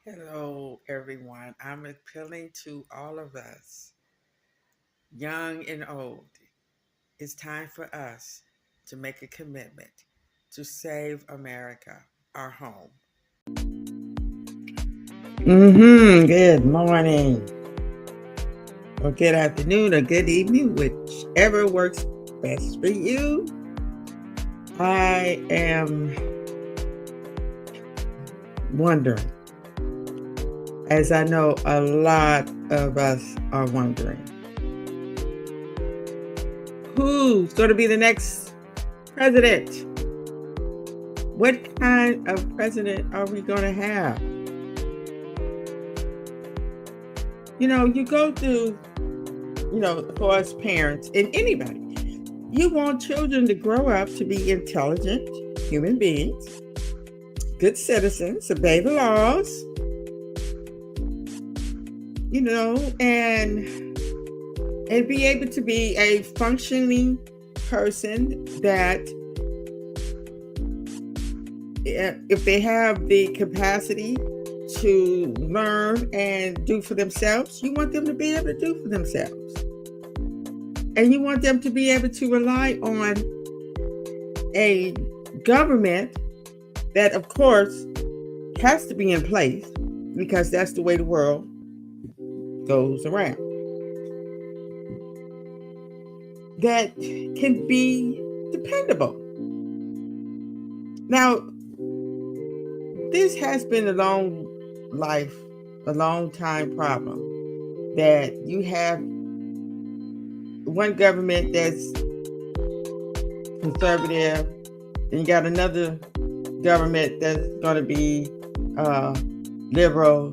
Hello, everyone. I'm appealing to all of us, young and old. It's time for us to make a commitment to save America, our home. Good morning, or good afternoon, or good evening, whichever works best for you. I am wondering, as I know a lot of us are wondering, who's going to be the next president? What kind of president are we going to have? You go through, for us parents and anybody, you want children to grow up to be intelligent human beings, good citizens, obey the laws, and be able to be a functioning person that if they have the capacity to learn and do for themselves, you want them to be able to do for themselves. And you want them to be able to rely on a government that, of course, has to be in place because that's the way the world goes around. That can be dependable. Now, this has been a long time problem that you have one government that's conservative, then you got another government that's going to be liberal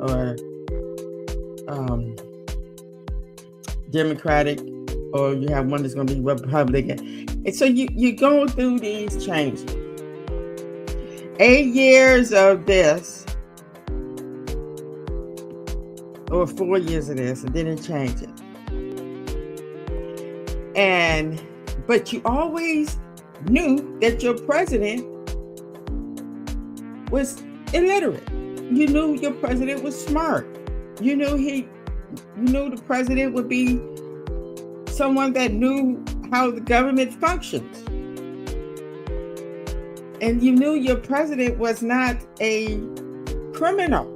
or Democratic, or you have one that's going to be Republican. And so you go through these changes. 8 years of this, or 4 years of this, and then it changes. But you always knew that your president was illiterate. You knew your president was smart. You knew the president would be someone that knew how the government functions. And you knew your president was not a criminal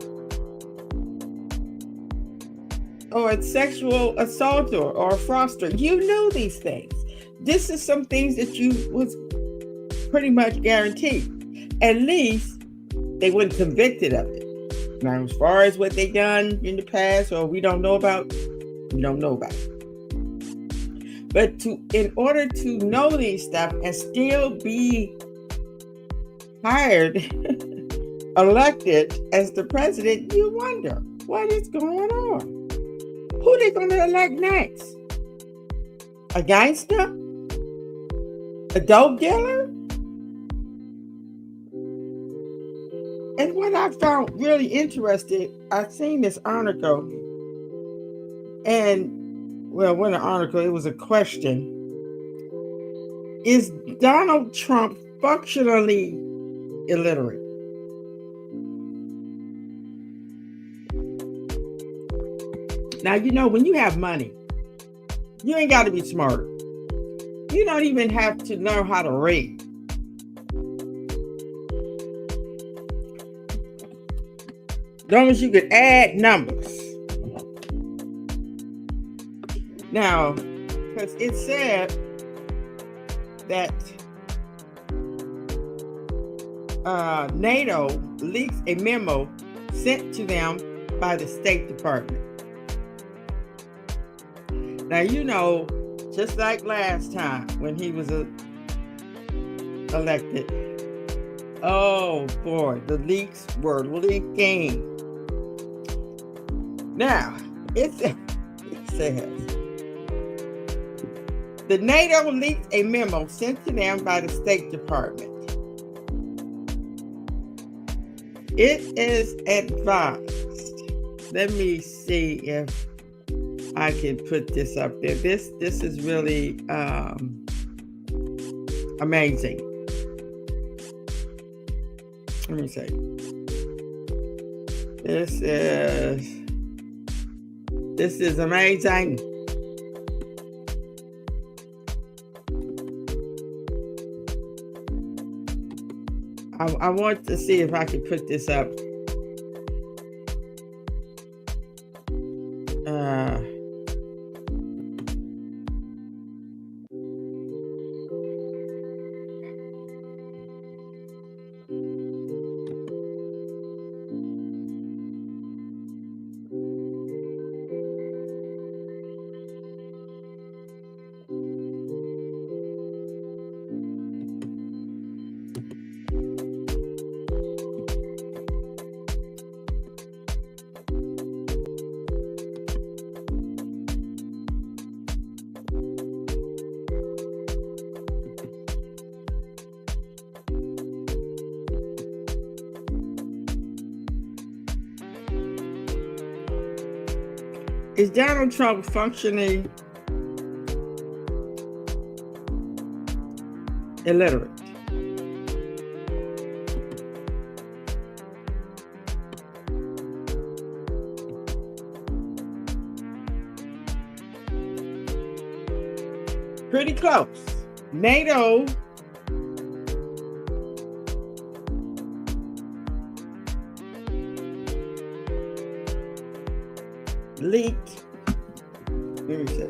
or a sexual assaulter or a fraudster. You knew these things. This is some things that you was pretty much guaranteed. At least they weren't convicted of it. Now, as far as what they done in the past or we don't know about it. But in order to know these stuff and still be hired, elected as the president, you wonder what is going on. Who are they going to elect next? A gangster? A dope dealer? And what I found really interesting, I seen this article, wasn't an article, it was a question. Is Donald Trump functionally illiterate? Now, when you have money, you ain't got to be smart. You don't even have to know how to read. As long as you could add numbers. Now, because it said that NATO leaks a memo sent to them by the State Department. Now, just like last time when he was elected, oh boy, the leaks were leaking. Now, it says, the NATO leaked a memo sent to them by the State Department. It is advised. Let me see if I can put this up there. This is really amazing. Let me see. This is amazing. I want to see if I can put this up. Is Donald Trump functionally illiterate? Pretty close. NATO leaked. Let me see.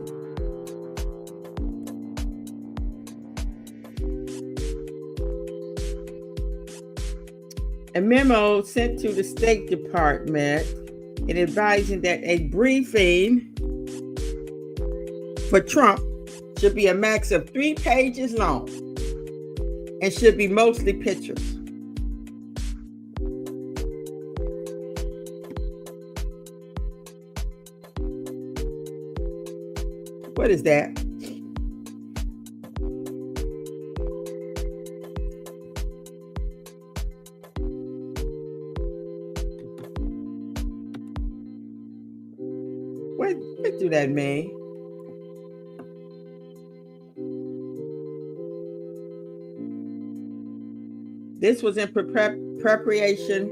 A memo sent to the State Department in advising that a briefing for Trump should be a max of 3 pages long and should be mostly pictures. What is that? What do that mean? This was in preparation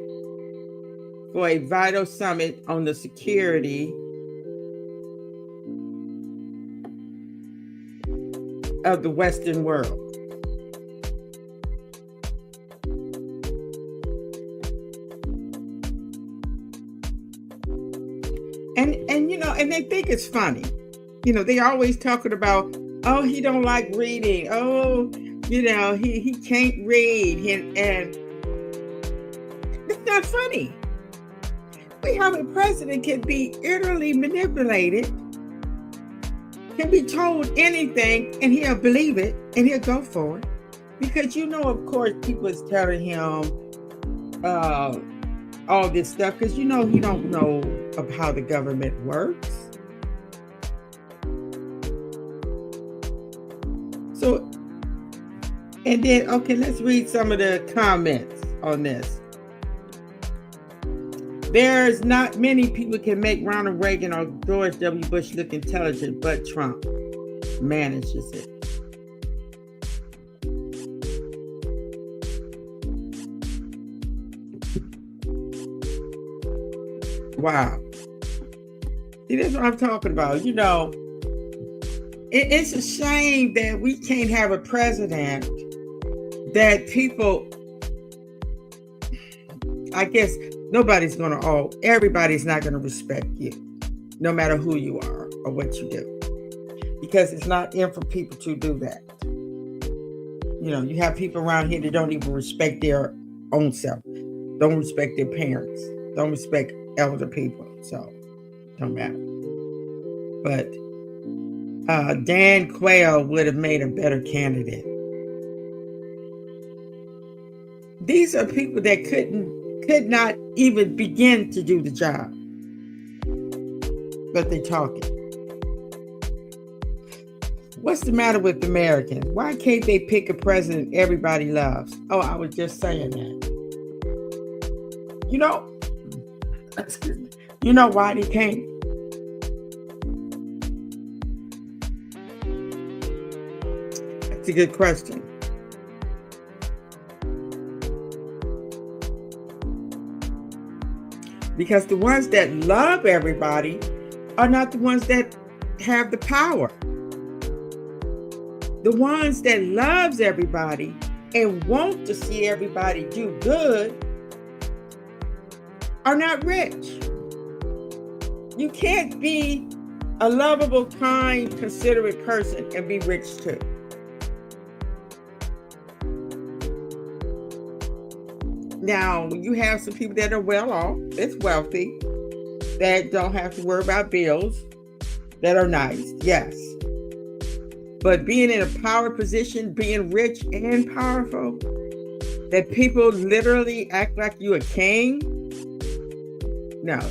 for a vital summit on the security of the Western world. And they think it's funny. They always talking about, oh, he don't like reading. Oh, he can't read. And it's not funny. We have a president can be utterly manipulated, can be told anything, and he'll believe it, and he'll go for it. Because, of course, people is telling him all this stuff, because, he don't know of how the government works. So, and then, okay, let's read some of the comments on this. There's not many people can make Ronald Reagan or George W. Bush look intelligent, but Trump manages it. Wow. See, that's what I'm talking about. It's a shame that we can't have a president that people, I guess everybody's not going to respect you, no matter who you are or what you do, because it's not in for people to do that. You have people around here that don't even respect their own self, don't respect their parents, don't respect elder people, so don't matter. But Dan Quayle would have made a better candidate. These are people that could not even begin to do the job, but they're talking. What's the matter with Americans? Why can't they pick a president everybody loves? Oh, I was just saying that. Excuse me. You know why they can't? That's a good question. Because the ones that love everybody are not the ones that have the power. The ones that loves everybody and want to see everybody do good are not rich. You can't be a lovable, kind, considerate person and be rich too. Now, you have some people that are well off, that's wealthy, that don't have to worry about bills, that are nice, yes. But being in a power position, being rich and powerful, that people literally act like you a king, no,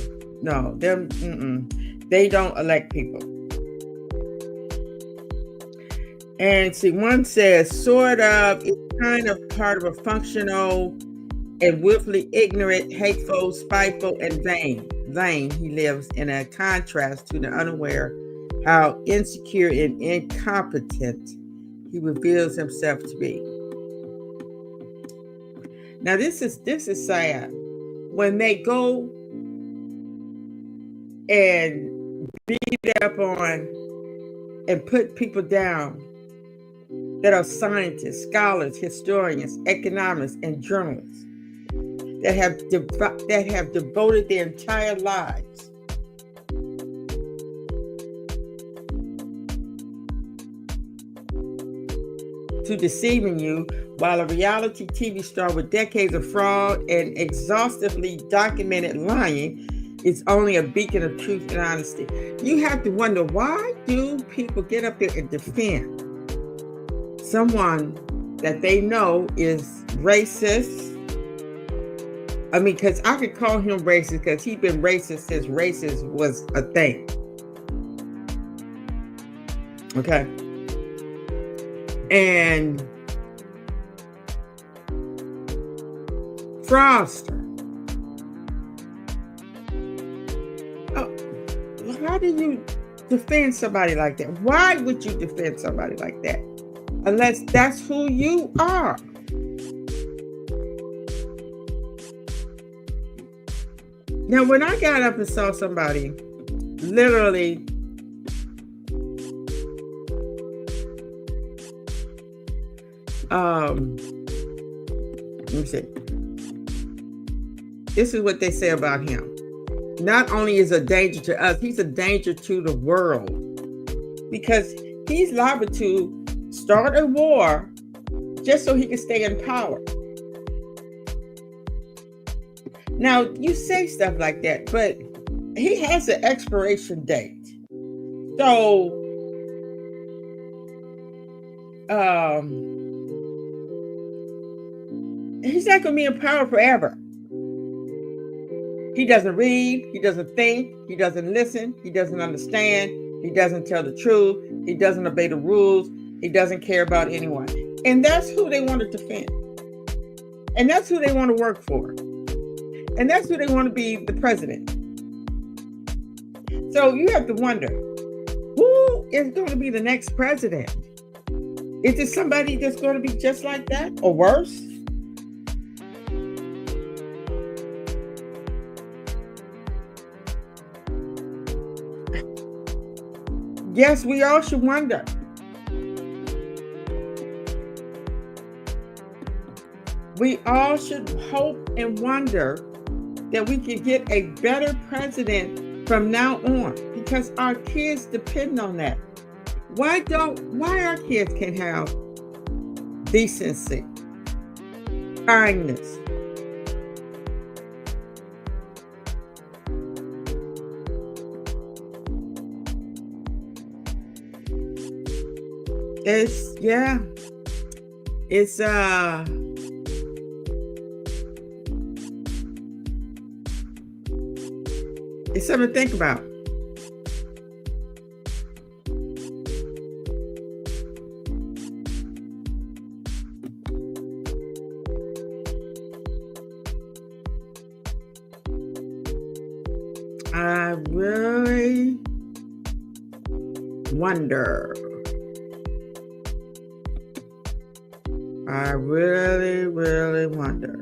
they don't elect people. And see, one says, sort of, it's kind of part of a functional and willfully ignorant, hateful, spiteful, and vain. lane he lives in, a contrast to the unaware how insecure and incompetent he reveals himself to be. Now this is sad. When they go and beat up on and put people down that are scientists, scholars, historians, economists, and journalists that have devoted their entire lives to deceiving you, while a reality TV star with decades of fraud and exhaustively documented lying is only a beacon of truth and honesty. You have to wonder, why do people get up there and defend someone that they know is racist? I mean, because I could call him racist because he's been racist since racist was a thing. Okay. And fraudster. Oh, how do you defend somebody like that? Why would you defend somebody like that? Unless that's who you are. Now, when I got up and saw somebody literally let me see. This is what they say about him. Not only is a danger to us, he's a danger to the world, because he's liable to start a war just so he can stay in power. Now, you say stuff like that, but he has an expiration date. So, he's not going to be in power forever. He doesn't read, he doesn't think, he doesn't listen, he doesn't understand, he doesn't tell the truth, he doesn't obey the rules, he doesn't care about anyone. And that's who they want to defend. And that's who they want to work for. And that's who they want to be the president. So you have to wonder, who is going to be the next president? Is it somebody that's going to be just like that or worse? Yes, we all should wonder. We all should hope and wonder that we can get a better president from now on, because our kids depend on that. Why our kids can't have decency, kindness? It's something to think about. I really wonder. I really, really wonder.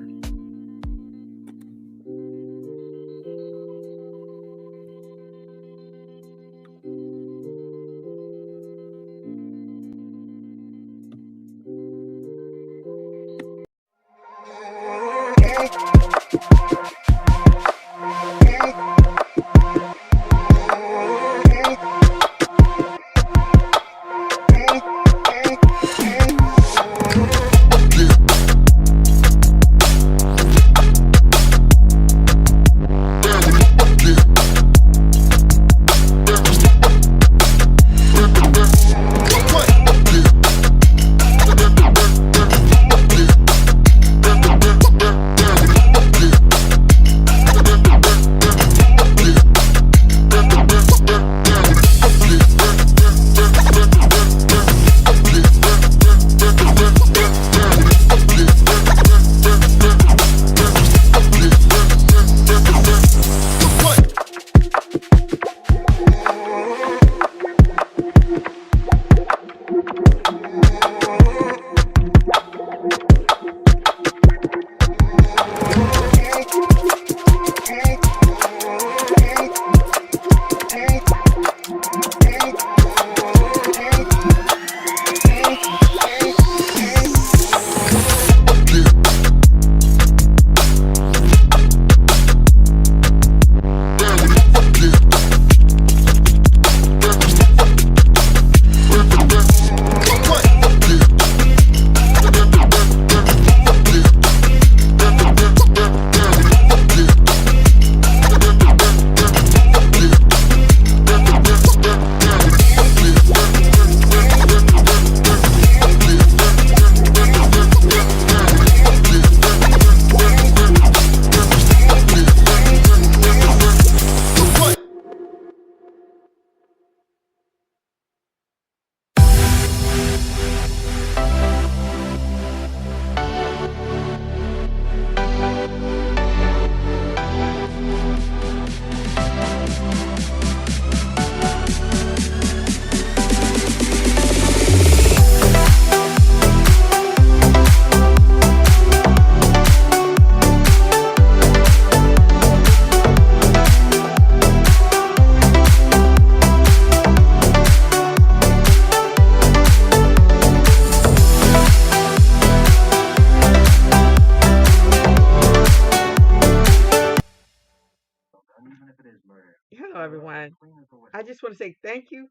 I just want to say thank you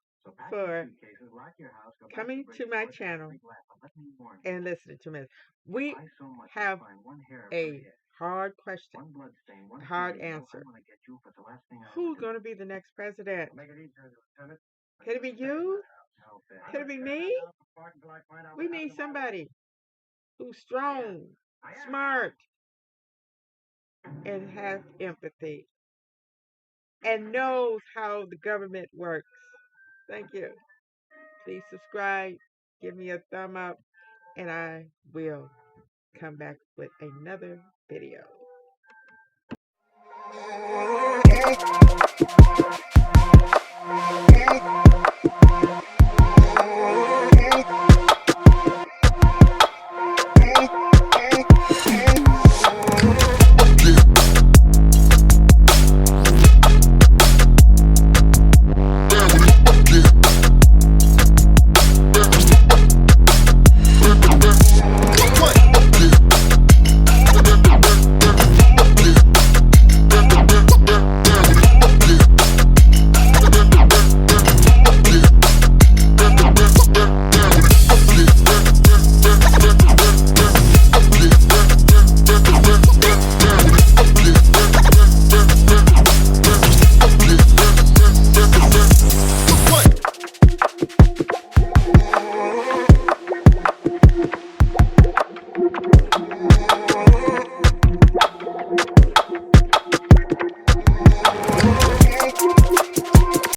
for coming to my channel and listening to me. We have a hard question, a hard answer. Who's going to be the next president? Could it be you? Could it be me? We need somebody who's strong, smart, and has empathy and knows how the government works. Thank you. Please subscribe, give me a thumb up, and I will come back with another video.